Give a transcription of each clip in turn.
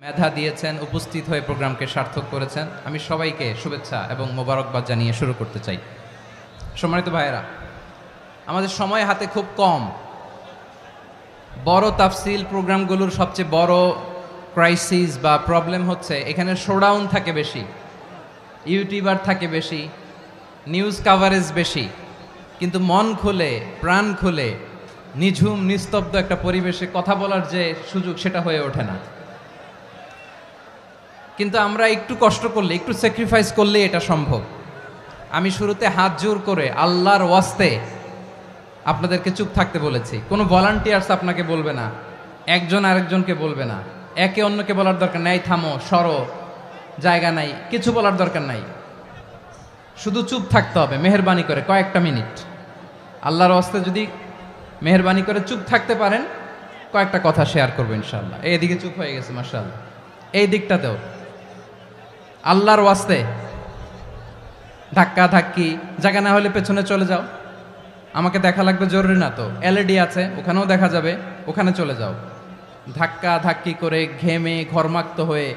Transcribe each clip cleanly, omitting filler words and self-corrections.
মেধা দিয়েছেন, উপস্থিত হয়ে প্রোগ্রামকে সার্থক করেছেন। আমি সবাইকে শুভেচ্ছা এবং মোবারকবাদ জানিয়ে শুরু করতে চাই। সম্মানিত ভাইয়েরা, আমাদের সময় হাতে খুব কম। বড় তাফসিল প্রোগ্রামগুলোর সবচেয়ে বড় ক্রাইসিস বা প্রবলেম হচ্ছে এখানে শোডাউন থাকে বেশি, ইউটিউবার থাকে বেশি, নিউজ কাভারেজ বেশি, কিন্তু মন খুলে প্রাণ খুলে নিঝুম নিস্তব্ধ একটা পরিবেশে কথা বলার যে সুযোগ সেটা হয়ে ওঠে না। কিন্তু আমরা একটু কষ্ট করলে, একটু স্যাক্রিফাইস করলে এটা সম্ভব। আমি শুরুতে হাত জোর করে আল্লাহর ওয়াস্তে আপনাদেরকে চুপ থাকতে বলেছি। কোনো ভলান্টিয়ার্স আপনাকে বলবে না, একজন আরেকজনকে বলবে না, একে অন্যকে বলার দরকার নাই, থামো সরো, জায়গা নাই, কিছু বলার দরকার নাই। শুধু চুপ থাকতে হবে মেহেরবানি করে কয়েকটা মিনিট। আল্লাহর ওয়াস্তে যদি মেহেরবানি করে চুপ থাকতে পারেন, কয়েকটা কথা শেয়ার করবো ইনশাআল্লাহ। এইদিকে চুপ হয়ে গেছে মাশাআল্লাহ, এই দিকটাতেও আল্লাহর ওয়াস্তে ধাক্কা ধাক্কি জায়গা না হলে পেছনে চলে যাও। আমাকে দেখা লাগবে জরুরি না তো, এলইডি আছে ওখানেও দেখা যাবে, ওখানে চলে যাও। ধাক্কা ধাক্কি করে ঘেমে ঘরমাক্ত হয়ে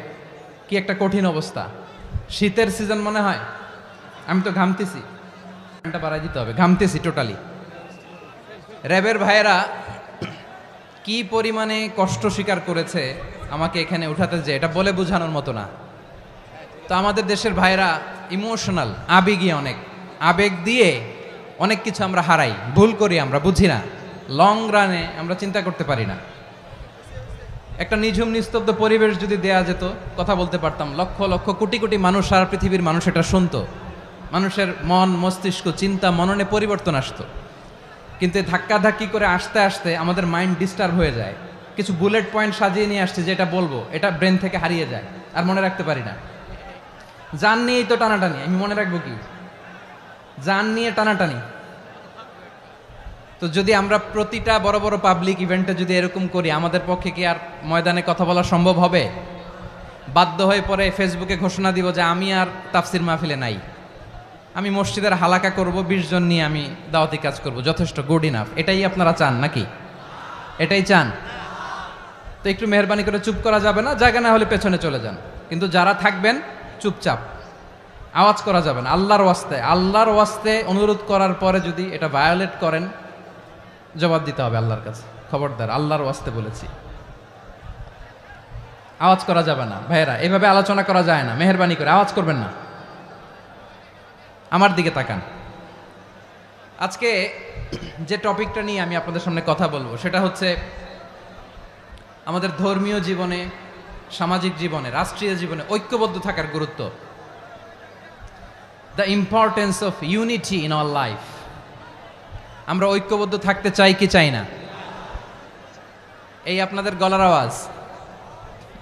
কি একটা কঠিন অবস্থা। শীতের সিজন মনে হয়, আমি তো ঘামতেছি, ঘন্টা বাড়াই দিতে হবে, ঘামতেছি টোটালি। র্যাবের ভাইয়েরা কি পরিমাণে কষ্ট স্বীকার করেছে আমাকে এখানে উঠাতে, যে এটা বলে বোঝানোর মতো না। তো আমাদের দেশের ভাইয়েরা ইমোশনাল, আবেগী, অনেক আবেগ দিয়ে অনেক কিছু আমরা হারাই, ভুল করি, আমরা বুঝি না, লং রানে আমরা চিন্তা করতে পারি না। একটা নিঝুম নিস্তব্ধ পরিবেশ যদি দেয়া যেত, কথা বলতে পারতাম, লক্ষ লক্ষ কোটি কোটি মানুষ, সারা পৃথিবীর মানুষ এটা শুনতো, মানুষের মন মস্তিষ্ক চিন্তা মননে পরিবর্তন আসতো। কিন্তু ধাক্কা ধাক্কি করে আসতে আসতে আমাদের মাইন্ড ডিস্টার্ব হয়ে যায়। কিছু বুলেট পয়েন্ট সাজিয়ে নিয়ে আসছে, যেটা বলবো এটা ব্রেন থেকে হারিয়ে যায়, আর মনে রাখতে পারি না। জান নিয়েই তো টানাটানি, আমি মনে রাখবো কি? জান নিয়ে টানাটানি। তো যদি আমরা প্রতিটা বড় বড় পাবলিক ইভেন্টে যদি এরকম করি, আমাদের পক্ষে কি আর ময়দানে কথা বলা সম্ভব হবে? বাধ্য হয়ে পরে ফেসবুকে ঘোষণা দিব যে আমি আর তাফসির মাহফিলে নাই, আমি মসজিদের হালাকা করব, 20 জন নিয়ে আমি দাওয়াতি কাজ করব, যথেষ্ট, গুড ইনাফ। এটাই আপনারা চান নাকি? এটাই চান? তো একটু মেহরবানি করে চুপ করা যাবে না? জায়গা না হলে পেছনে চলে যান, কিন্তু যারা থাকবেন চুপচাপ, আওয়াজ করা যাবে না। আল্লাহর ওয়াস্তে, আল্লাহর ওয়াস্তে অনুরোধ করার পরে যদি এটা ভায়োলেট করেন, জবাব দিতে হবে আল্লাহর কাছে। খবরদার, আল্লাহর ওয়াস্তে বলেছি, আওয়াজ করা যাবে না। ভাইয়েরা, এভাবে আলোচনা করা যায় না, মেহরবানি করে আওয়াজ করবেন না। আমার দিকে তাকান। আজকে যে টপিকটা নিয়ে আমি আপনাদের সামনে কথা বলবো, সেটা হচ্ছে আমাদের ধর্মীয় জীবনে, সামাজিক জীবনে, রাষ্ট্রীয় জীবনে ঐক্যবদ্ধ থাকার গুরুত্ব। The importance of unity in our life. আমরা ঐক্যবদ্ধ থাকতে চাই কি চাই না? এই আপনাদের গলার আওয়াজ।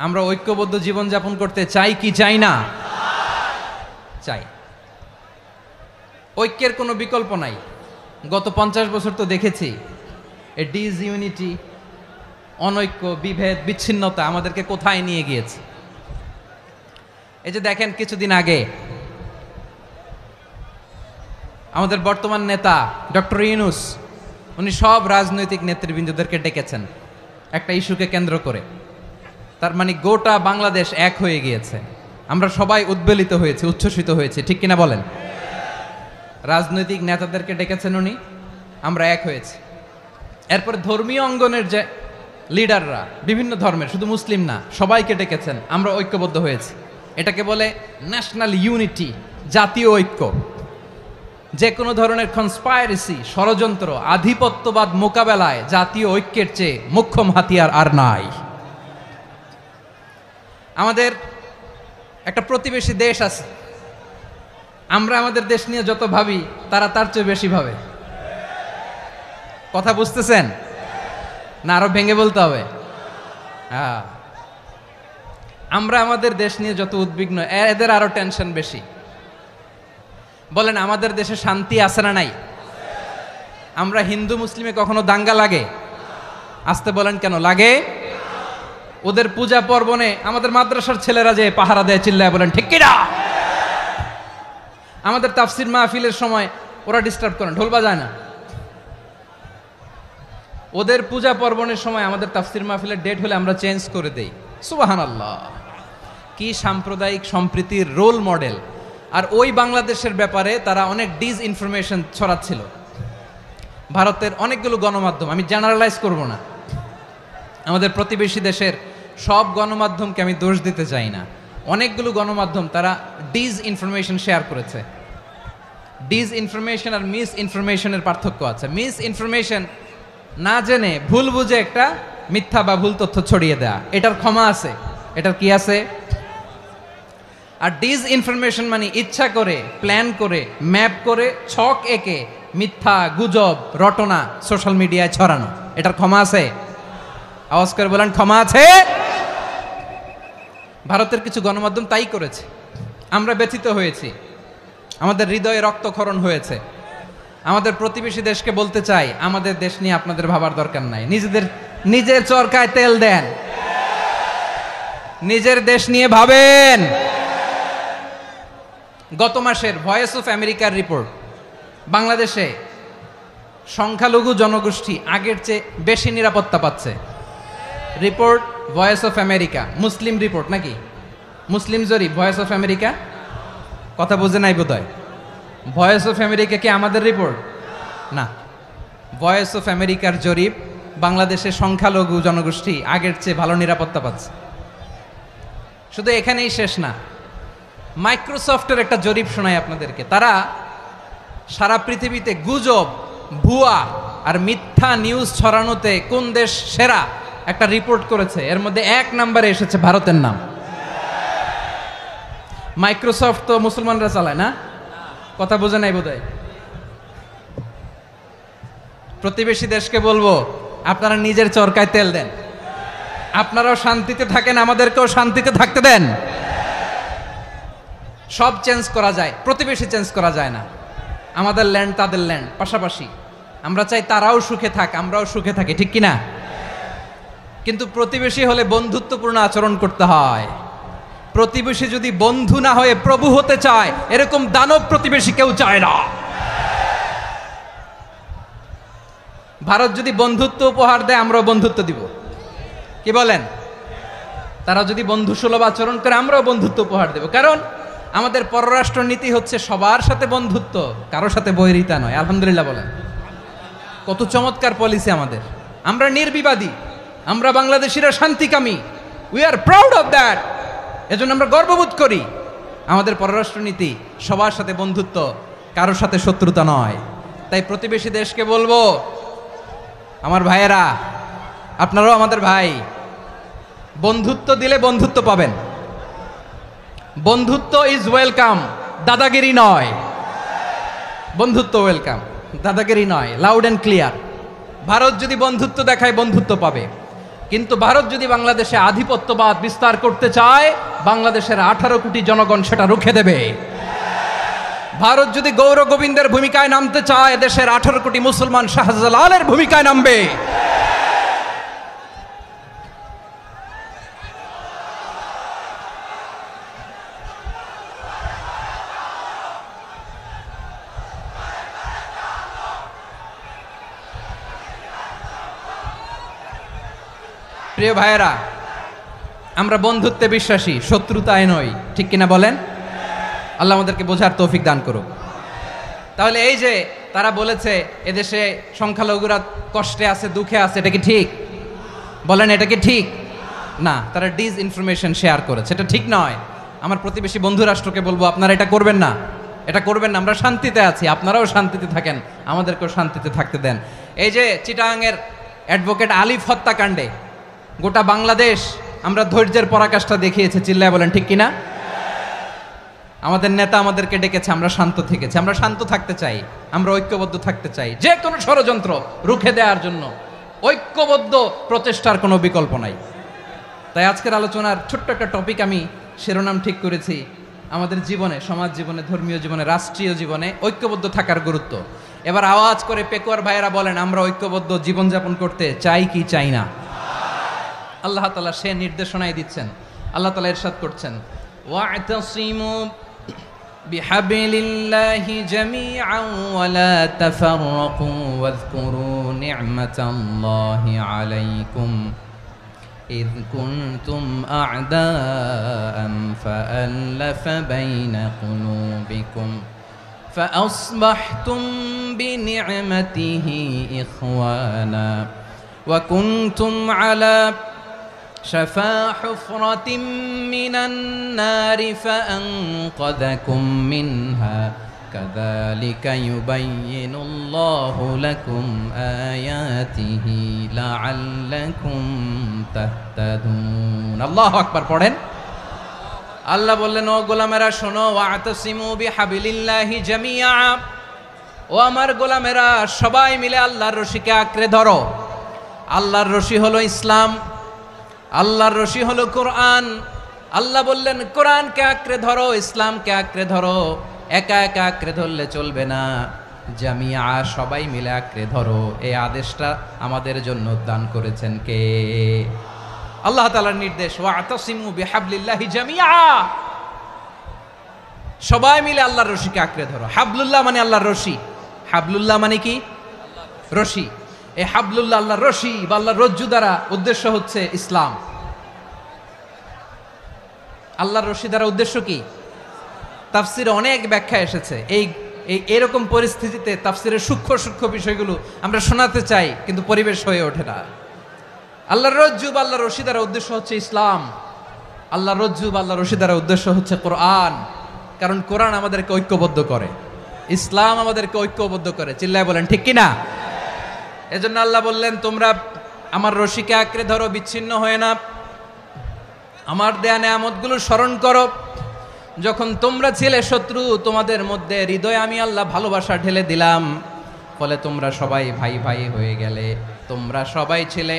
আমরা ঐক্যবদ্ধ জীবনযাপন করতে চাই কি চাই না? চাই। ঐক্যের কোনো বিকল্প নাই। গত 50 বছর তো দেখেছি এ ডিসইউনিটি, অনৈক্য, বিভেদ, বিচ্ছিন্নতা আমাদেরকে কোথায় নিয়ে গিয়েছে। এই যে দেখেন, কিছুদিন আগে আমাদের বর্তমান নেতা ডক্টর ইউনূস, উনি সব রাজনৈতিক নেতৃবৃন্দদেরকে ডেকেছেন একটা ইস্যুকে কেন্দ্র করে। তার মানে গোটা বাংলাদেশ এক হয়ে গিয়েছে। আমরা সবাই উদ্বেলিত হয়েছে, উচ্ছ্বসিত হয়েছে, ঠিক কিনা বলেন? রাজনৈতিক নেতাদেরকে ডেকেছেন উনি, আমরা এক হয়েছি। এরপরে ধর্মীয় অঙ্গনের যে লিডাররা, বিভিন্ন ধর্মের, শুধু মুসলিম না, সবাইকে ডেকেছেন, আমরা ঐক্যবদ্ধ হয়েছি। এটাকে বলে ন্যাশনাল ইউনিটি, জাতীয় ঐক্য। যে কোনো ধরনের কনস্পাইরেসি, ষড়যন্ত্র, আধিপত্যবাদ মোকাবেলায় জাতীয় ঐক্যের চেয়ে মোক্ষম হাতিয়ার আর নাই। আমাদের একটা প্রতিবেশী দেশ আছে, আমরা আমাদের দেশ নিয়ে যত ভাবি, তারা তার চেয়ে বেশি ভাবে। কথা বুঝতেছেন না? আরো ভেঙে বলতে হবে। হ্যাঁ, আমরা আমাদের দেশ নিয়ে যত উদ্বিগ্ন, এদের আরো টেনশন বেশি। বলেন, আমাদের দেশে শান্তি আছে না নাই? আমরা হিন্দু মুসলিমে কখনো দাঙ্গা লাগে? আসতে বলেন, কেন লাগে? ওদের পূজা পার্বণে আমাদের মাদ্রাসার ছেলেরা যে পাহারা দেয়, চিল্লায় বলেন ঠিক কিনা? আমাদের তাফসির মাহফিলের সময় ওরা ডিস্টার্ব করেন, ঢোল বাজায় না। ওদের পূজা পার্বণের সময় আমাদের তাফসির মাহফিলের ডেট হলে আমরা চেঞ্জ করে দেই। সুবহানাল্লাহ, কি সাম্প্রদায়িক সম্প্রীতির রোল মডেল। আর ওই বাংলাদেশের ব্যাপারে তারা অনেক ডিস ইনফরমেশন ছড়াচ্ছিল। ভারতের অনেকগুলো গণমাধ্যম, আমি জেনারেলাইজ করব না, আমাদের প্রতিবেশী দেশের সব গণমাধ্যমকে আমি দোষ দিতে চাই না, অনেকগুলো গণমাধ্যম তারা ডিস ইনফরমেশন শেয়ার করেছে। ডিস ইনফরমেশন আর মিস ইনফরমেশনের পার্থক্য আছে। মিস ইনফরমেশন না জেনে ভুল বুঝে একটা মিথ্যা বা ভুল তথ্য ছড়িয়ে দেয়া, এটার ক্ষমা আছে, এটার কি আছে। আর ডিস ইনফরমেশন মানে ইচ্ছা করে, প্ল্যান করে, ম্যাপ করে, ছক এঁকে মিথ্যা, গুজব, রটনা সোশ্যাল মিডিয়ায় ছড়ানো, এটার ক্ষমা আছে? আওয়াজ করে বলেন, ক্ষমা আছে? ভারতের কিছু গণমাধ্যম তাই করেছে, আমরা ব্যথিত হয়েছি, আমাদের হৃদয়ে রক্তক্ষরণ হয়েছে। আমাদের প্রতিবেশী দেশকে বলতে চাই, আমাদের দেশ নিয়ে আপনাদের ভাবার দরকার নাই, নিজের চরকায় তেল দেন, নিজের দেশ নিয়ে ভাবেন। গত মাসের ভয়েস অফ আমেরিকার রিপোর্ট, বাংলাদেশে সংখ্যালঘু জনগোষ্ঠী আগের চেয়ে বেশি নিরাপত্তা পাচ্ছে। Report voice of America, Muslim report নাকি? মুসলিম জরিপ, ভয়েস অফ আমেরিকা। কথা বুঝে নাই বোধহয়। ভয়েস অফ আমেরিকা কি আমাদের রিপোর্ট? না, ভয়েস অফ আমেরিকার জরিপ, বাংলাদেশের সংখ্যালঘু জনগোষ্ঠী আগের চেয়ে ভালো নিরাপত্তা পাচ্ছে। শুধু এখানেই শেষ না, মাইক্রোসফটের একটা জরিপ শোনায় আপনাদেরকে। তারা সারা পৃথিবীতে গুজব, ভুয়া আর মিথ্যা নিউজ ছড়ানোতে কোন দেশ সেরা একটা রিপোর্ট করেছে। এর মধ্যে 1 নম্বরে এসেছে ভারতের নাম। মাইক্রোসফট তো মুসলমানরা চালায় না? কথা বোঝে নাই বোধহয়। প্রতিবেশী দেশকে বলবো, আপনারা নিজের চরকায় তেল দেন, আপনারাও শান্তিতে থাকেন, আমাদেরকেও শান্তিতে থাকতে দেন। সব চেঞ্জ করা যায়, প্রতিবেশী চেঞ্জ করা যায় না। আমাদের ল্যান্ড তাদের ল্যান্ড, পাশাপাশি। আমরা চাই তারাও সুখে থাক, আমরাও সুখে থাকি, ঠিক কিনা? কিন্তু প্রতিবেশী হলে বন্ধুত্বপূর্ণ আচরণ করতে হয়। প্রতিবেশী যদি বন্ধু না হয়ে প্রভু হতে চায়, এরকম দানব প্রতিবেশী কেউ চায় না। ভারত যদি বন্ধুত্ব উপহার দেয়, আমরাও বন্ধুত্ব দিব, কি বলেন? তারা যদি বন্ধুসুলভ আচরণ করে, আমরাও বন্ধুত্ব উপহার দেব। কারণ আমাদের পররাষ্ট্র নীতি হচ্ছে সবার সাথে বন্ধুত্ব, কারোর সাথে বৈরিতা নয়। আলহামদুলিল্লাহ বলেন, কত চমৎকার পলিসি আমাদের। আমরা নির্বিবাদী, আমরা বাংলাদেশিরা শান্তিকামী, we are proud of that. এজন্য আমরা গর্ববোধ করি। আমাদের পররাষ্ট্র নীতি সবার সাথে বন্ধুত্ব, কারোর সাথে শত্রুতা নয়। তাই প্রতিবেশী দেশকে বলবো, আমার ভাইয়েরা, আপনারাও আমাদের ভাই, বন্ধুত্ব দিলে বন্ধুত্ব পাবেন। বন্ধুত্ব ইজ ওয়েলকাম, দাদাগিরি নয়। বন্ধুত্ব ওয়েলকাম, দাদাগিরি নয়, লাউড অ্যান্ড ক্লিয়ার। ভারত যদি বন্ধুত্ব দেখায়, বন্ধুত্ব পাবে। কিন্তু ভারত যদি বাংলাদেশে আধিপত্যবাদ বিস্তার করতে চায়, বাংলাদেশের 18 কোটি জনগণ সেটা রুখে দেবে। ভারত যদি গৌর গোবিন্দের ভূমিকায় নামতে চায়, দেশের 18 কোটি মুসলমান শাহজালালের ভূমিকায় নামবে। প্রিয় ভাইয়েরা, আমরা বন্ধুত্বে বিশ্বাসী, শত্রুতায় নই, ঠিক কিনা বলেন? আল্লাহ আমাদেরকে বোঝার তৌফিক দান করুক। তাহলে এই যে তারা বলেছে এদেশে সংখ্যালঘুরা কষ্টে আছে, দুঃখে আছে, এটা কি ঠিক? বলেন, এটা কি ঠিক? না, তারা ডিস ইনফরমেশন শেয়ার করেছে, এটা ঠিক নয়। আমার প্রতিবেশী বন্ধু রাষ্ট্রকে বলবো, আপনারা এটা করবেন না, এটা করবেন না। আমরা শান্তিতে আছি, আপনারাও শান্তিতে থাকেন, আমাদেরকেও শান্তিতে থাকতে দেন। এই যে চিটাগাংয়ের অ্যাডভোকেট আলিফ হত্যাকাণ্ডে গোটা বাংলাদেশ আমরা ধৈর্যের পরাকাষ্ঠা দেখিয়েছে, চিল্লায় বলেন ঠিক কিনা? আমাদের নেতা আমাদেরকে ডেকেছে, আমরা শান্ত থেকেছি। আমরা শান্ত থাকতে চাই, আমরা ঐক্যবদ্ধ থাকতে চাই। যে কোনো ষড়যন্ত্র রুখে দেওয়ার জন্য ঐক্যবদ্ধ প্রচেষ্টার কোনো বিকল্প নাই। তাই আজকের আলোচনার ছোট্ট একটা টপিক আমি শিরোনাম ঠিক করেছি, আমাদের জীবনে, সমাজ জীবনে, ধর্মীয় জীবনে, রাষ্ট্রীয় জীবনে ঐক্যবদ্ধ থাকার গুরুত্ব। এবার আওয়াজ করে পেকুয়ার ভাইয়েরা বলেন, আমরা ঐক্যবদ্ধ জীবনযাপন করতে চাই কি চাই না? আল্লাহ তাআলা সে নির্দেশনাই দিচ্ছেন। আল্লাহ তাআলা ইরশাদ করছেন, ওয়া'তাসিমু বিহাবলিল্লাহি জামিআন ওয়া লা তাফাররাকু ওয়াযকুরু নি'মাতাল্লাহি আলাইকুম إذ كنتم أعداء فألف بين قلوبكم فأصبحتم بنعمته إخوانا وكنتم على شفا حفرة من النار فأنقذكم منها كذلك يبين الله لكم آياته لعلكم تهتدون الله أكبر পড়েন আল্লাহ বললেন ও গোলামেরা শোনো ওয়াতাসিমু বিহাবিলিল্লাহি জামিআ ও আমার গোলামেরা সবাই মিলে আল্লাহর রশিকে আঁকড়ে ধরো আল্লাহর রশি হলো ইসলাম আল্লাহর রশি হলো কোরআন আল্লাহ বললেন কোরআনকে আঁকড়ে ধরো ইসলামকে আঁকড়ে ধরো একা একা আঁকড়ে ধরলে চলবে না জামিয়া সবাই মিলে আঁকড়ে ধরো এই আদেশটা আমাদের জন্য দান করেছেন কে আল্লাহ তাআলার নির্দেশ ওয়াতাসিমু বিহাবলিল্লাহি জামিআ সবাই মিলে আল্লাহর রশিকে আঁকড়ে ধরো হাবলুল্লাহ মানে আল্লাহর রশি হাবলুল্লাহ মানে কি রশি এই হাবলুল্লাহ আল্লাহর রশি বা আল্লাহর রজ্জু দ্বারা উদ্দেশ্য হচ্ছে ইসলাম আল্লাহর রশি দ্বারা উদ্দেশ্য কি তাফসিরে অনেক ব্যাখ্যা এসেছে এই এরকম পরিস্থিতিতে তাফসিরের সূক্ষ্ম সূক্ষ্ম বিষয়গুলো আমরা শোনাতে চাই কিন্তু পরিবেশ হয়ে ওঠে না আল্লাহর রজ্জু বা আল্লাহর রশি দ্বারা উদ্দেশ্য হচ্ছে ইসলাম আল্লাহর রজ্জু বা আল্লাহর রশি দ্বারা উদ্দেশ্য হচ্ছে কোরআন কারণ কোরআন আমাদেরকে ঐক্যবদ্ধ করে ইসলাম আমাদেরকে ঐক্যবদ্ধ করে চিল্লায় বলেন ঠিক কি না এজন্য আল্লাহ বললেন তোমরা আমার রশিকে আঁকড়ে ধরো বিচ্ছিন্ন হয়ে না আমার দেয়া নেয়ামতগুলো স্মরণ করো যখন তোমরা ছিলে শত্রু তোমাদের মধ্যে হৃদয়ে আমি আল্লাহ ভালোবাসা ঢেলে দিলাম ফলে তোমরা সবাই ভাই ভাই হয়ে গেলে তোমরা সবাই ছিলে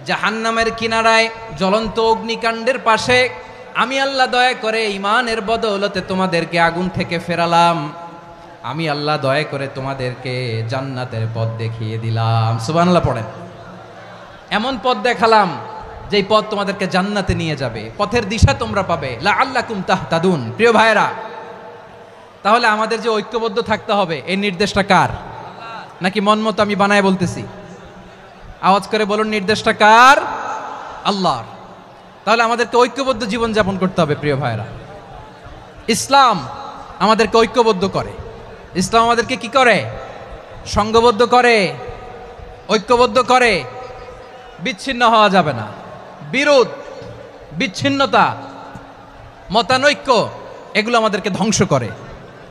জাহান্নামের কিনারায় জ্বলন্ত অগ্নিকাণ্ডের পাশে আমি আল্লাহ দয়া করে ঈমানের বদৌলতে তোমাদেরকে আগুন থেকে ফেরালাম আমি আল্লাহ দয়া করে তোমাদেরকে জান্নাতের পথ দেখিয়ে দিলাম সুবহানাল্লাহ পড়েন এমন পথ দেখালাম যেই পথ তোমাদেরকে জান্নাতে নিয়ে যাবে পথের দিশা তোমরা পাবে লাআল্লাকুম তাহতাদুন প্রিয় ভাইরা তাহলে আমাদের যে ঐক্যবদ্ধ থাকতে হবে এই নির্দেশটা কার নাকি মন মতো আমি বানায় বলতেছি আওয়াজ করে বলুন নির্দেশটা কার আল্লাহর তাহলে আমাদেরকে ঐক্যবদ্ধ জীবন যাপন করতে হবে প্রিয় ভাইরা ইসলাম আমাদেরকে ঐক্যবদ্ধ করে ইসলাম আমাদেরকে কি করে সংঘবদ্ধ করে ঐক্যবদ্ধ করে বিচ্ছিন্ন হওয়া যাবে না বিরোধ বিচ্ছিন্নতা মতানৈক্য এগুলো আমাদেরকে ধ্বংস করে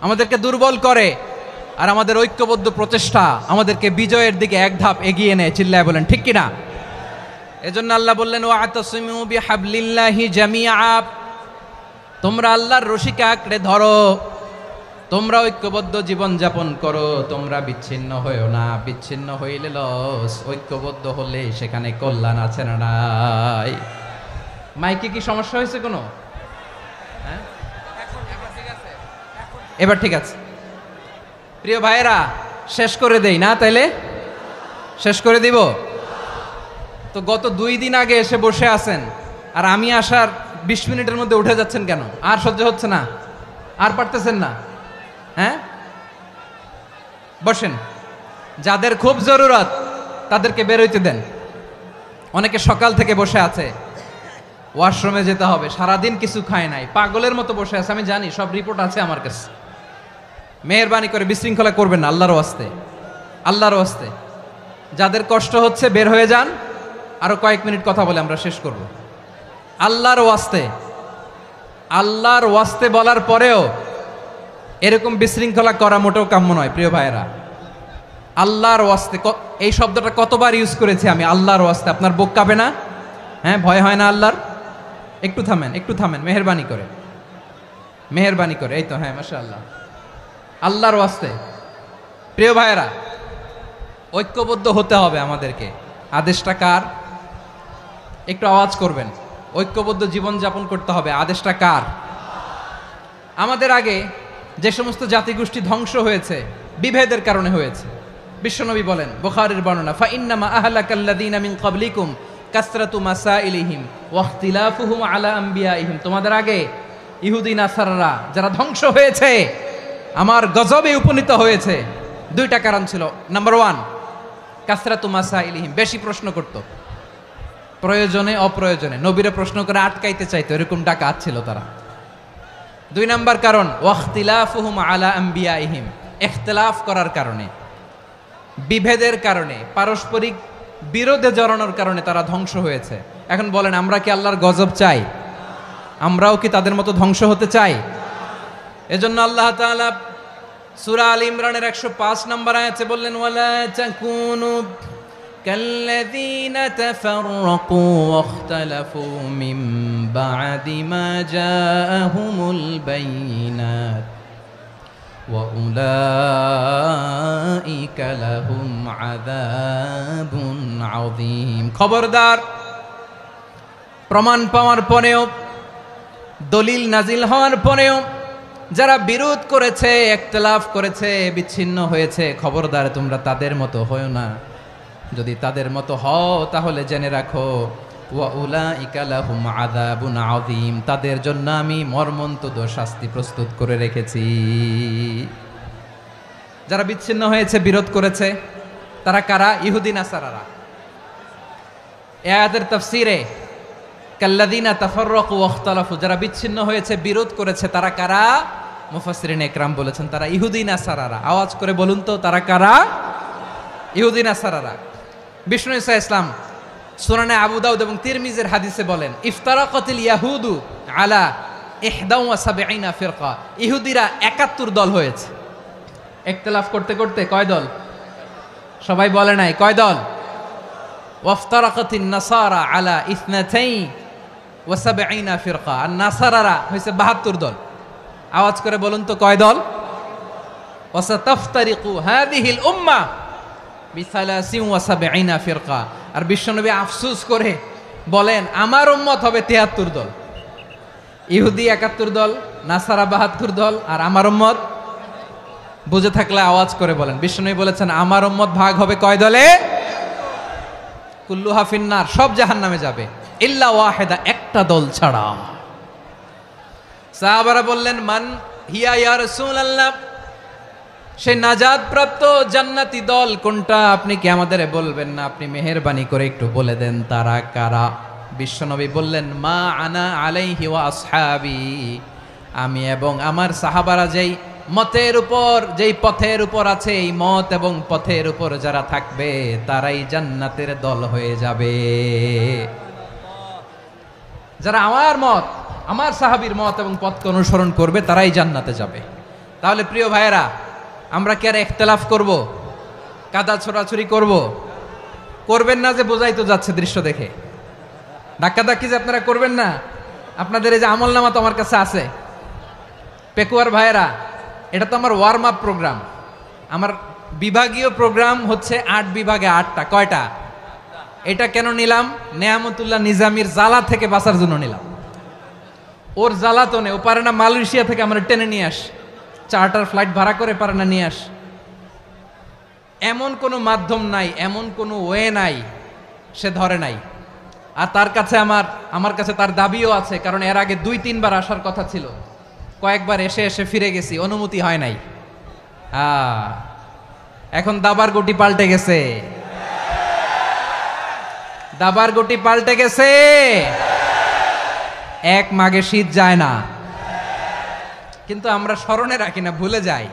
আমাদেরকে দুর্বল করে আর আমাদের ঐক্যবদ্ধ প্রচেষ্টা আমাদেরকে বিজয়ের দিকে এক ধাপ এগিয়ে নেয় চিল্লায় বলেন ঠিক কিনা এজন্য আল্লাহ বললেন ওয়াতাসিমু বিহাবলিল্লাহি জামিআ তোমরা আল্লাহর রশিকে আঁকড়ে ধরো তোমরা ঐক্যবদ্ধ জীবন যাপন করো তোমরা বিচ্ছিন্ন হয়েও না বিচ্ছিন্ন হইলে লস ঐক্যবদ্ধ হলে সেখানে কল্যাণ আছে না নাই মাইকে কি সমস্যা হয়েছে কোনো হ্যাঁ এবার ঠিক আছে প্রিয় ভাইয়েরা শেষ করে দেই না তাইলে শেষ করে দিব তো গত 2 দিন আগে এসে বসে আছেন আর আমি আসার 20 মিনিটের মধ্যে উঠে যাচ্ছেন কেন আর সহ্য হচ্ছে না আর পারতেছেন না হ্যাঁ বসেন যাদের খুব জরুরত তাদেরকে বের হইতে দেন অনেকে সকাল থেকে বসে আছে ওয়াশরুমে যেতে হবে সারাদিন কিছু খায় নাই পাগলের মতো বসে আছে আমি জানি সব রিপোর্ট আছে আমার কাছে মেহেরবানি করে বিশৃঙ্খলা করবেন না আল্লাহর ওয়াস্তে আল্লাহর ওয়াস্তে যাদের কষ্ট হচ্ছে বের হয়ে যান আরো কয়েক মিনিট কথা বলে আমরা শেষ করব আল্লাহর ওয়াস্তে বলার পরেও এরকম বিশৃঙ্খলা করা মোটেও কাম্য নয় প্রিয় ভাইয়েরা আল্লাহর ওয়াস্তে এই শব্দটা কতবার ইউজ করেছি আমি আল্লাহর ওয়াস্তে আপনার বুক কাঁপে না হ্যাঁ ভয় হয় না আল্লাহর একটু থামেন মেহেরবানি করে এই তো হ্যাঁ মাশাআল্লাহ আল্লাহর ওয়াস্তে প্রিয় ভাইয়েরা ঐক্যবদ্ধ হতে হবে আমাদেরকে আদেশটা কার একটু আওয়াজ করবেন ঐক্যবদ্ধ জীবন যাপন করতে হবে আদেশটা কার আমাদের আগে যে সমস্ত জাতিগোষ্ঠী ধ্বংস হয়েছে বিভেদের কারণে হয়েছে বিশ্বনবী বলেন বুখারীর বর্ণনা ফা ইন্নামা আহলাকাল্লাযীনা মিন ক্বাবলিকুম কাসরাতু মাসাইলিহিম ওয়া ইখতিলাফুহুম আলা আম্বিয়াইহিম তোমাদের আগে ইহুদি নাসারারা যারা ধ্বংস হয়েছে আমার গজবে উপনীত হয়েছে 2টা কারণ ছিল নাম্বার 1 কাসরাতু মাসাইলিহিম বেশি প্রশ্ন করত প্রয়োজনে অপ্রয়োজনে নবীরা প্রশ্ন করে আটকাইতে চাইতো, এরকম ডাকাত ছিল তারা। 2 নাম্বার কারণ ওয়াখতিলাফুহুম আলা আম্বিয়াইহিম, ইখতিলাফ করার কারণে, বিভেদের কারণে, পারস্পরিক বিরোধে জড়ানোর কারণে তারা ধ্বংস হয়েছে। এখন বলেন, আমরা কি আল্লাহর গজব চাই? আমরাও কি তাদের মতো ধ্বংস হতে চাই? এজন্য আল্লাহ তাআলা সূরা আল ইমরানের 105 নম্বর আয়াতে বললেন, ওয়ালা তাকুনু কাল্লাযীনা তাফাররাকু ওয়াখতালাফু মিন বা'দি মা জাআহুমুল বাইয়িনাত ওয়া উলাইকা লাহুম আযাবুন আযীম। খবরদার, প্রমাণ পাওয়ার পরেও, দলিল নাজিল হওয়ার পরেও যারা বিরোধ করেছে, ইখতিলাফ করেছে, বিচ্ছিন্ন হয়েছে, খবরদার তোমরা তাদের মতো হয়ো না। যদি তাদের মতো হও তাহলে জেনে রাখো, ওয়া উলাইকা লাহুম আযাবুন আযীম, তাদের জন্য আমি মর্মন্তুদ শাস্তি প্রস্তুত করে রেখেছি। যারা বিচ্ছিন্ন হয়েছে, বিরোধ করেছে, তারা কারা? ইহুদি নাসারারা। এই আয়াতের তাফসীরে কাল্লাযীনা তাফাররাকু ওয়াখতালাফু, যারা বিচ্ছিন্ন হয়েছে, বিরোধ করেছে, তারা কারা? মুফাসসিরিন ইকরাম বলেছেন তারা ইহুদি নাসারারা। আওয়াজ করে বলুন তো, তারা কারা? ইহুদি নাসারারা। বিষ্ণু ঈসা ইসলাম সুনানে আবু দাউদ এবং তিরমিজির হাদিসে বলেন, ইফতারাকাতিল ইয়াহুদু আলা 71 ফিরকা, ইহুদিরা 71 দল হয়েছে। ইখতিলাফ করতে করতে কয় দল? সবাই বলে নাই, কয় দল? ওয়াফতারাকাতিন নাসারা আলা 72 ফিরকা, আর নাসারারা হয়েছে 72 দল। আওয়াজ করে বলুন তো, কয় দল? ওয়াসাতাফতারিকু হাযিহিল উম্মাহ বি73 ফিরকা। আর বিশ্বনবী আফসোস করে বলেন, আমার উম্মত হবে 73 দল। ইহুদি 71 দল, নাসারা 72 দল, আর আমার উম্মত, বুঝে থাকলে আওয়াজ করে বলেন। বিশ্বনবী বলেছেন, আমার উম্মত ভাগ হবে কয় দলে? কুল্লুহা ফিন্নার, সব জাহান্নামে যাবে, ইল্লা ওয়াহিদা, একটা দল ছাড়া। সাহাবারা বললেন, মান হিয়া ইয়া রাসূলুল্লাহ, সেই নাজাত প্রাপ্ত জান্নাতি দল কোনটা? আপনি কি আমাদের বলবেন না? আপনি মেহেরবানি করে একটু বলে দেন তারা কারা। বিশ্বনবী বললেন, মা আনা আলাইহি ওয়া আসহাবি, আমি এবং আমার সাহাবারা যেই মতের উপর, যেই পথের উপর আছে, এই মত এবং পথের উপর যারা থাকবে তারাই জান্নাতের দল হয়ে যাবে। যারা আমার মত, আমার সাহাবীর মত এবং পথকে অনুসরণ করবে তারাই জান্নাতে যাবে। তাহলে প্রিয় ভাইয়েরা, আমরা কি আর ইখতিলাফ করব? কাদা ছোড়াছুরি করব? করবেন না যে বোঝাই তো যাচ্ছে দৃশ্য দেখে। ধাক্কাধাক্কি যে আপনারা করবেন না। আপনাদের এই যে আমলনামা তো আমার কাছে আছে। পেকুয়ার ভাইয়েরা, এটা তো আমার ওয়ার্ম আপ প্রোগ্রাম। আমার বিভাগীয় প্রোগ্রাম হচ্ছে 8 বিভাগে 8টা। কয়টা? এটা কেন নিলাম? নেয়ামতুল্লাহ নিজামীর জ্বালা থেকে বাঁচার জন্য নিলাম। ওর জ্বালাতনে ও পারে না মালয়েশিয়া থেকে আমরা টেনে নিয়ে আস, চার্টার ফ্লাইট ভাড়া করে পারে না নিয়ে আস। এমন কোনো মাধ্যম নাই, এমন কোনো ওয়ে নাই সে ধরে নাই। আর তার কাছে আমার কাছে তার দাবিও আছে, কারণ এর আগে 2-3 বার আসার কথা ছিল। কয়েকবার এসে এসে ফিরে গেছি, অনুমতি হয় নাই। এখন দাবার গুটি পাল্টে গেছে, দাবার গুটি পাল্টে গেছে। এক মাঘে শীত যায় না, কিন্তু আমরা স্মরণে রাখি না, ভুলে যাই।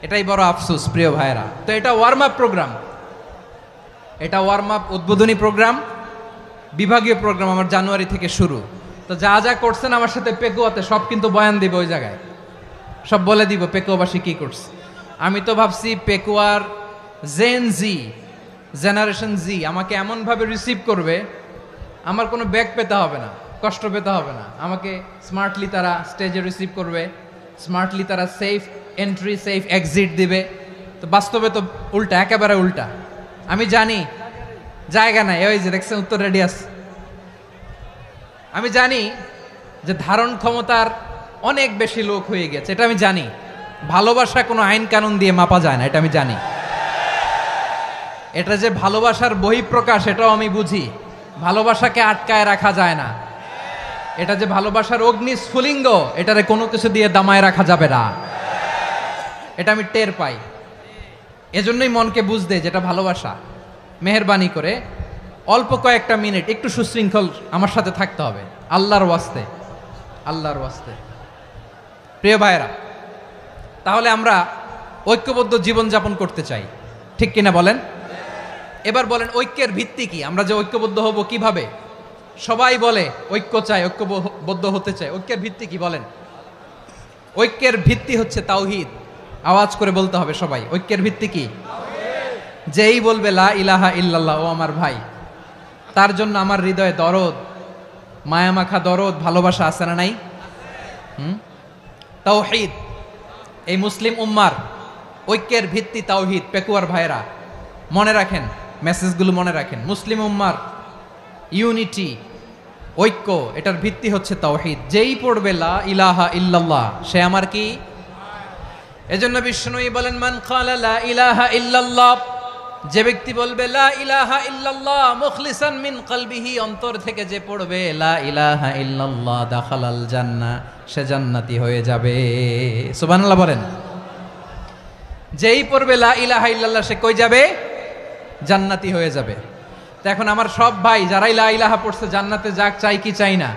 এটাই বড় আফসোস প্রিয় ভাইরা। তো এটা ওয়ার্ম আপ প্রোগ্রাম, এটা ওয়ার্ম আপ উদ্বোধনী প্রোগ্রাম, বিভাগীয় প্রোগ্রাম আমার জানুয়ারি থেকে শুরু। তো যা যা করছেন আমার সাথে পেকুয়াতে সব কিন্তু বয়ান দিব, ওই জায়গায় সব বলে দিব পেকুয়াবাসী কি করছে। আমি তো ভাবছি পেকুয়ার জেনারেশন জি আমাকে এমনভাবে রিসিভ করবে, আমার কোনো ব্যাক পেতে হবে না, কষ্ট পেতে হবে না। আমাকে স্মার্টলি তারা স্টেজে রিসিভ করবে, স্মার্টলি তারা সেফ এন্ট্রি সেফ এক্সিট দিবে। তো বাস্তবে তো উল্টা, একেবারে উল্টা। আমি জানি জায়গা নাই, ওই যে দেখছেন উত্তর রেডিয়াস। আমি জানি যে ধারণ ক্ষমতার অনেক বেশি লোক হয়ে গেছে, এটা আমি জানি। ভালোবাসা কোনো আইন কানুন দিয়ে মাপা যায় না, এটা আমি জানি। এটা যে ভালোবাসার বহিঃপ্রকাশ এটাও আমি বুঝি। ভালোবাসাকে আটকায় রাখা যায় না। এটা যে ভালোবাসার অগ্নিস্ফুলিঙ্গ, এটারে কোনো কিছু দিয়ে দামায় রাখা যাবে না, এটা আমি টের পাই। এজন্যই মনকে বুঝতে যেটা ভালোবাসা। মেহেরবানি করে অল্প কয়েকটা মিনিট একটু সুশৃঙ্খল আমার সাথে থাকতে হবে, আল্লাহর ওয়াস্তে, আল্লাহর ওয়াস্তে। প্রিয় ভাইয়েরা, তাহলে আমরা ঐক্যবদ্ধ জীবনযাপন করতে চাই, ঠিক কিনা বলেন? এবার বলেন ঐক্যের ভিত্তি কি? আমরা যে ঐক্যবদ্ধ হব কিভাবে? সবাই বলে ঐক্য চাই, ঐক্যবদ্ধ হতে চাই। ঐক্যের ভিত্তি কি বলেন? ঐক্যের ভিত্তি হচ্ছে তাওহীদ। আওয়াজ করে বলতে হবে সবাই, ঐক্যের ভিত্তি কি? যেই বলবে লা ইলাহা ইল্লাল্লাহ, ও আমার ভাই, তার জন্য আমার হৃদয়ে দরদ, মায়ামাখা দরদ, ভালোবাসা আছে না নাই? তাওহীদ। এই মুসলিম উম্মার ঐক্যের ভিত্তি তাওহীদ। পেকুয়ার ভাইরা মনে রাখেন, মেসেজগুলো মনে রাখেন। মুসলিম উম্মার ইউনিটি, ঐক্য, এটার ভিত্তি হচ্ছে তাওহীদ। যেই পড়বে লা ইলাহা ইল্লাল্লাহ, সে আমার কি? এজন্য বিষ্ণুই বলেন, মান ক্বালা লা ইলাহা ইল্লাল্লাহ, যে ব্যক্তি বলবে লা ইলাহা ইল্লাল্লাহ মুখলিসান মিন কলবিহি, অন্তর থেকে যে পড়বে লা ইলাহা ইল্লাল্লাহ, দাখালাল জান্নাহ, সে জান্নাতি হয়ে যাবে। সুবহানাল্লাহ বলেন। যেই পড়বে লা ইলাহা ইল্লাল্লাহ, সে কই যাবে? জান্নাতি হয়ে যাবে। তো এখন আমার সব ভাই যারাই লা ইলাহা পড়ছে জান্নাতে যাক, চাই কি চাই না?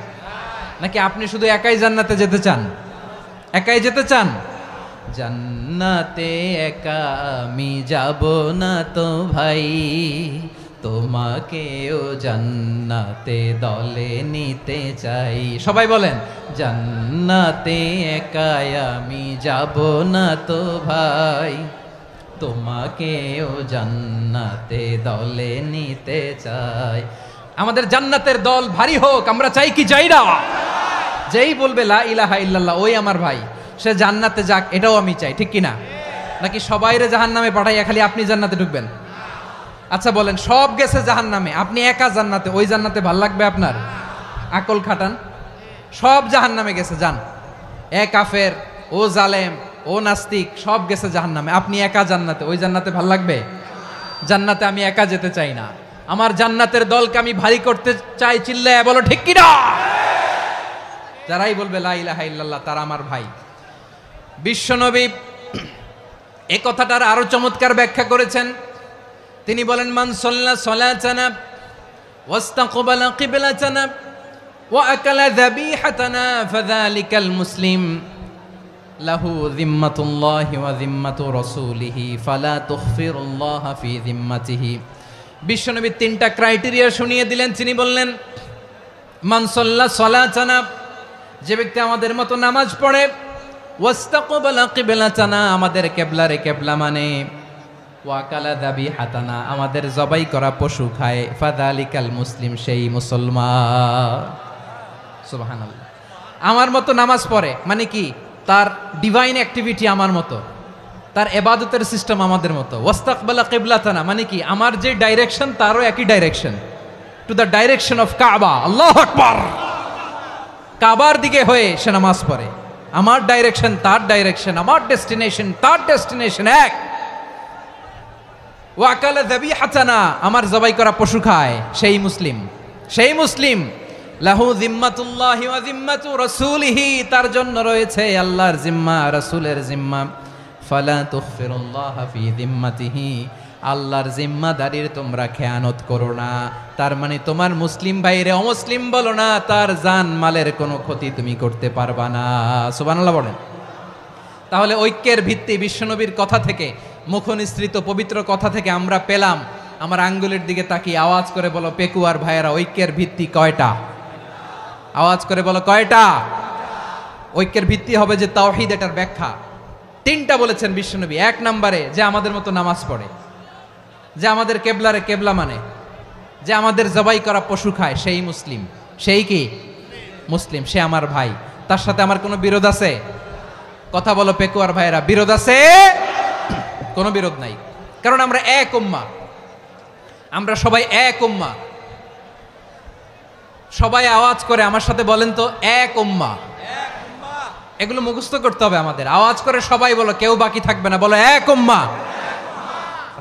নাকি আপনি শুধু একাই জান্নাতে যেতে চান? একাই যেতে চান? জান্নাতে একা আমি যাব না তো ভাই, তোমাকেও জান্নাতে দলে নিতে চাই। সবাই বলেন, জান্নাতে একা আমি যাব না তো ভাই, তোমাকেও জান্নাতে দলে নিতে চাই। আমাদের জান্নাতের দল ভারী হোক, আমরা চাই কি চাই না? যেই বলবে লা ইলাহা ইল্লাল্লাহ, ওই আমার ভাই, সে জান্নাতে যাক, এটাও আমি চাই, ঠিক কিনা? নাকি সবাইরে জাহান্নামে পাঠাইয়া খালি আপনি জান্নাতে ঢুকবেন? আচ্ছা বলেন, সব গেছে জাহান্নামে, আপনি একা জান্নাতে, ওই জান্নাতে ভাল লাগবে আপনার? আকল খাটান। সব জাহান্নামে গেছে, যান। এ কাফের, ও জালেম, ও নাস্তিক, সব গেছে জাহান্নামে, আপনি একা জান্নাতে, ওই জান্নাতে ভাল লাগবে? জান্নাতে আমি একা যেতে চাই না, আমার জান্নাতের দলকে আমি ভারী করতে চাই। চিল্লায় বলো ঠিক কিনা? যারাই বলবে লা ইলাহা ইল্লাল্লাহ, তারা আমার ভাই। বিশ্বনবী এই কথাটার আরো চমৎকার ব্যাখ্যা করেছেন। তিনি বলেন, মান সাল্লা সালাতানা ওয়াস্তাকবালা কিবলাতানা ওয়া আকালা যাবিহাতানা ফাযালিকাল মুসলিম লাহু যিম্মাতুল্লাহি ওয়া যিম্মাতু রাসূলিহি ফালা তুখফিরুল্লাহা ফি যিম্মাতিহি। বিশ্বনবী তিনটা ক্রাইটেরিয়া শুনিয়ে দিলেন। তিনি বললেন, মান সাল্লা সালাতানা, যে ব্যক্তি আমাদের মতো নামাজ পড়ে, ওয়াস্তাকবালা কিবলাতানা, আমাদের কিবলারে কিবলা মানে, ওয়া কালা যাবিহাতানা, আমাদের জবাই করা পশু খায়, ফাযালিকাল মুসলিম, সেই মুসলমান। সুবহানাল্লাহ। আমার মতো নামাজ পড়ে মানে কি? তার ডিভাইন অ্যাক্টিভিটি আমার মতো, তার ইবাদতের সিস্টেম আমাদের মতো। ওয়াস্তাকবালা কিবলাতানা মানে কি? আমার যে ডাইরেকশন তারও একই direction, to the direction of কাবা। আল্লাহু আকবার। কাবার দিকে হয়ে সে নামাজ পড়ে। আমার ডাইরেকশন তার ডাইরেকশন, আমার ডেস্টিনেশন তার ডেস্টিনেশন এক। ওয়া আকালা যাবিহাতানা, আমার জবাই করা পশু খায়, সেই মুসলিম, সেই মুসলিম। লাহু যিম্মাতুল্লাহি ওয়া যিম্মাতু রাসূলিহি, তার জন্য রয়েছে আল্লাহর জিম্মা, রাসূলের জিম্মা। ফালা তুখফিরুল্লাহা ফি যিম্মাতিহি, আল্লাহর জিম্মাদারির তোমরা খেয়ানত করো না। তার মানে তোমার মুসলিম ভাইরে অমুসলিম বলো না, তার জান মালের কোনো ক্ষতি তুমি করতে পারবা না। সুবহানাল্লাহ বলেন। তাহলে ঐক্যের ভিত্তি বিশ্বনবীর কথা থেকে, মুখনিসৃত পবিত্র কথা থেকে আমরা পেলাম। আমার আঙ্গুলের দিকে তাকিয়ে আওয়াজ করে বলো পেকুয়ার ভাইয়েরা, ঐক্যের ভিত্তি কয়টা? আওয়াজ করে বলো কয়টা? ঐক্যের ভিত্তি হবে যে তাওহীদ, এটার ব্যাখ্যা তিনটা বলেছেন বিশ্বনবী। এক নম্বরে, যে আমাদের মতো নামাজ পড়ে, যে আমাদের কেবলারে কেবলা মানে, যে আমাদের জবাই করা পশু খায়, সেই মুসলিম। সেই কি? মুসলিম, সে আমার ভাই। তার সাথে আমার কোনো বিরোধ আছে? কথা বলো পেকুয়ার ভাইয়েরা, বিরোধ আছে? কোনো বিরোধ নাই, কারণ আমরা এক উম্মাহ, আমরা সবাই এক উম্মাহ। সবাই আওয়াজ করে আমার সাথে বলেন তো, এক উম্মাহ। এগুলো মুখস্থ করতে হবে আমাদের। আওয়াজ করে সবাই বলো, কেউ বাকি থাকবে না, বলো এক উম্মাহ।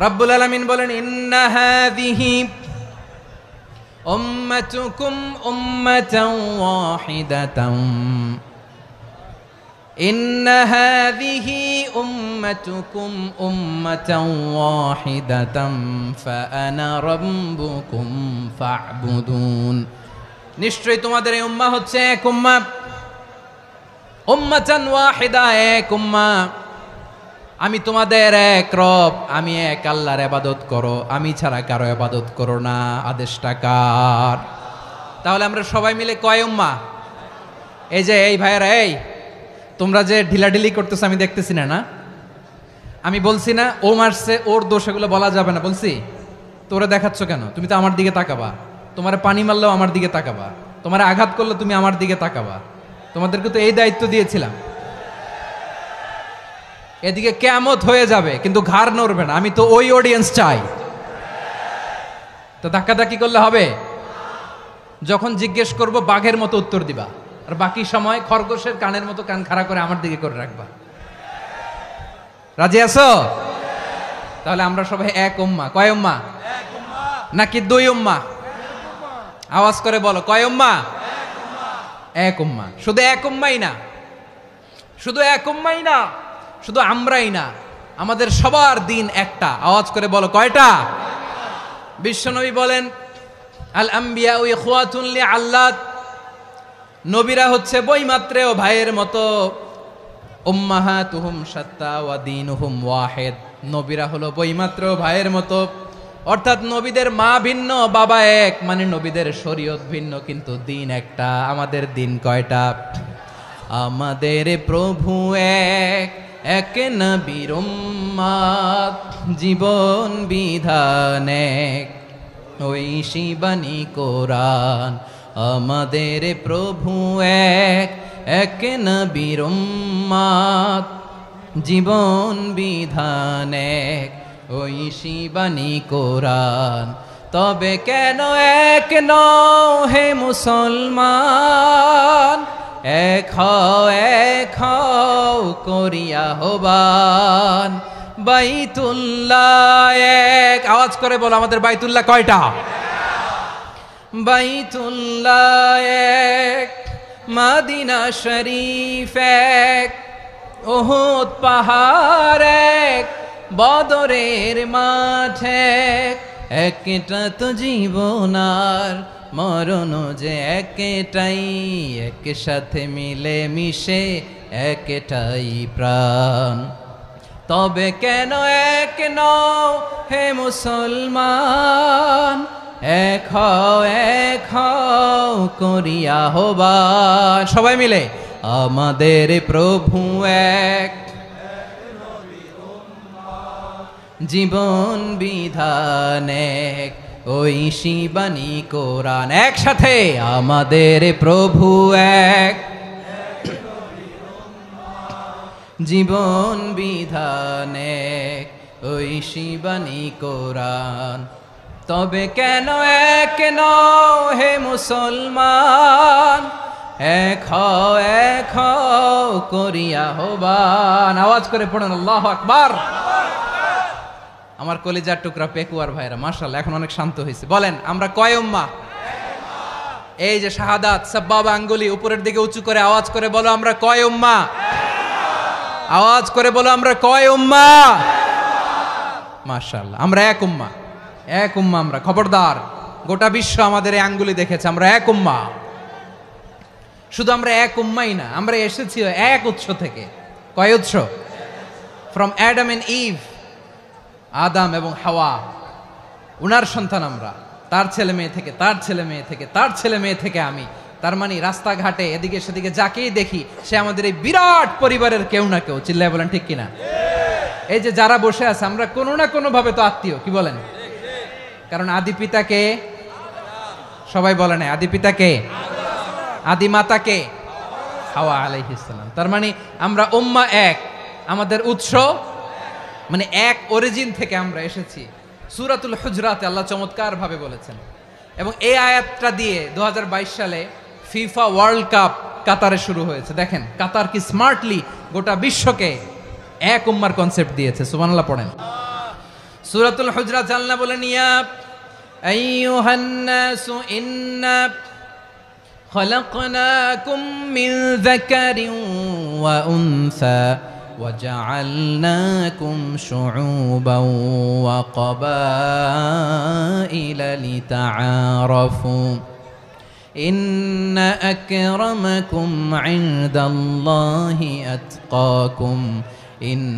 রব্বুল আলামিন বলেন, ইন্না হাযিহি উম্মাতুকুম উম্মাতান ওয়াহিদাতান ইন্না হাযিহি উম্মাতুকুম উম্মাতান ওয়াহিদাতাম ফাআনা রাব্বুকুম ফা'বুদুন। নিশ্চয়ই তোমাদের এই উম্মাহ হচ্ছে এক উম্মাহ, উম্মাতান ওয়াহিদা, এক উম্মাহ। আমি তোমাদের এক রব, আমি এক আল্লাহর ইবাদত করো, আমি ছাড়া কারো ইবাদত করো না। আদেশটা কার? তাহলে আমরা সবাই মিলে কয় উম্মাহ? এই যে এই ভাইয়েরা, এই তোমরা যে ঢিলাঢিলি করতেছো আমি দেখতেছি না, না আমি বলছি না ও মারছে ওর দোষ, এগুলো বলা যাবে না বলছি? তোরা দেখাচ্ছ কেন? তুমি তো আমার দিকে তাকাবা। তোমার পানি মারলেও আমার দিকে তাকাবা, তোমার আঘাত করলে তুমি আমার দিকে তাকাবা। তোমাদেরকে তো এই দায়িত্ব দিয়েছিলাম। এদিকে কিয়ামত হয়ে যাবে কিন্তু ঘাড় নড়বে না, আমি তো ওই অডিয়েন্স চাই। তো ধাক্কাধাক্কি করলে হবে? যখন জিজ্ঞেস করব বাঘের মতো উত্তর দিবা, আর বাকি সময় খরগোশের কানের মতো কান খাড়া করে আমার দিকে করে রাখবা। রাজি আছো? তাহলে আমরা সবাই এক উম্মাহ। কয় উম্মাহ? নাকি দুই উম্মাহ? আওয়াজ করে বলো, কয় উম্মাহ? এক উম্মাহ। শুধু এক উম্মাই না, শুধু এক উম্মাই না, শুধু আমরাই না, আমাদের সবার দিন একটা। আওয়াজ করে বলো, কয়টা? বিশ্বনবী বলেন, আল আম্বিয়া ইখওয়াতুন লিআল্লাত, নবীরা হচ্ছে বৈমাত্রেয় ভাইয়ের মতো। উম্মাহাতুহুম শাত্তা ওয়া দীনুহুম ওয়াহিদ, নবীরা হলো বৈমাত্রেয় ভাইয়ের মতো। অর্থাৎ নবীদের মা ভিন্ন, বাবা এক, মানে নবীদের শরীয়ত ভিন্ন কিন্তু দিন একটা। আমাদের দিন কয়টা? আমাদের প্রভু এক, এক নবীর উম্মাত, জীবন বিধান এক, ওই শিবানী কোরআন। আমাদের প্রভু এক, এক নবীর উম্মাত, জীবন বিধান এক, ওই শিবানী কোরআন। তবে কেন এক নও হে মুসলমান, এক হও করিয়া হবান। বাইতুল্লাহ এক, আওয়াজ করে বলো আমাদের বাইতুল্লাহ কয়টা? বাইতুল্লাহ এক, মদিনা শরীফ এক, উহুদ পাহাড় এক, বদরের মাঠ এক। একটা তো জীবন আর মরণ যে একটাই, একসাথে মিলে মিশে একটাই প্রাণ। তবে কেন এক নও হে মুসলমান, এক হও করিয়া হবান। সবাই মিলে, আমাদের প্রভু এক, জীবন বিধান এক, ওই শিবানী কোরআন। একসাথে, আমাদের প্রভু এক, জীবন বিধান এক, ওই শিবানী কোরআন। তবে কেন এক নও হে মুসলমান, এক হও করিয়া হবান। আওয়াজ করে পড়েন আল্লাহু আকবার। আমার কলিজার টুকরা পেকুয়ার ভাইরা মাশাআল্লাহ এখন অনেক শান্ত হয়েছে। বলেন আমরা কয় উম্মাহ? এই যে শাহাদাত সাব্বাবা আঙ্গুলি উপরের দিকে উঁচু করে আওয়াজ করে বলো আমরা কয় উম্মাহ? আওয়াজ করে বলো আমরা কয় উম্মাহ? মাশাআল্লাহ আমরা এক উম্মাহ, এক উম্মাহ আমরা। খবরদার, গোটা বিশ্ব আমাদের এই আঙ্গুলি দেখেছে, আমরা এক উম্মাহ। শুধু আমরা এক উম্মাই না, আমরা এসেছি এক উৎস থেকে। কয় উৎস? ফ্রম অ্যাডাম এন্ড ইভ, আদম এবং হাওয়া, উনার সন্তান আমরা। তার ছেলে মেয়ে থেকে, তার ছেলে মেয়ে থেকে, তার ছেলে মেয়ে থেকে আমি। তার মানে রাস্তাঘাটে এদিকে সেদিকে যাকেই দেখি সে আমাদের এই বিরাট পরিবারের কেউ না কেউ। চিল্লায় বলেন ঠিক কিনা? এই যে যারা বসে আছে আমরা কোনো না কোনো ভাবে তো আত্মীয়, কি বলেন? কারণ আদি পিতাকে সবাই বলে না, আদি পিতাকে, আদি মাতাকে হাওয়া আলাইহিস সালাম। তার মানে আমরা উম্মাহ এক, আমাদের উৎস মানে এক অরিজিন থেকে আমরা এসেছি। সূরাতুল হুজরাতে আল্লাহ চমৎকার ভাবে বলেছেন, এবং এই আয়াতটা দিয়ে 2022 সালে ফিফা ওয়ার্ল্ড কাপ কাতারে শুরু হয়েছে। দেখেন কাতার কি স্মার্টলি গোটা বিশ্বকে এক উম্মার কনসেপ্ট দিয়েছে। সুবহানাল্লাহ পড়েন। সূরাতুল হুজরাত আল্লাহ বলেন, ইয়া আইয়ুহান নাসু ইন্না خلقناكم من ذكر وأنثى وجعلناكم شعوبا وقبائل لتعارفوا إن أكرمكم عند الله أتقاكم إن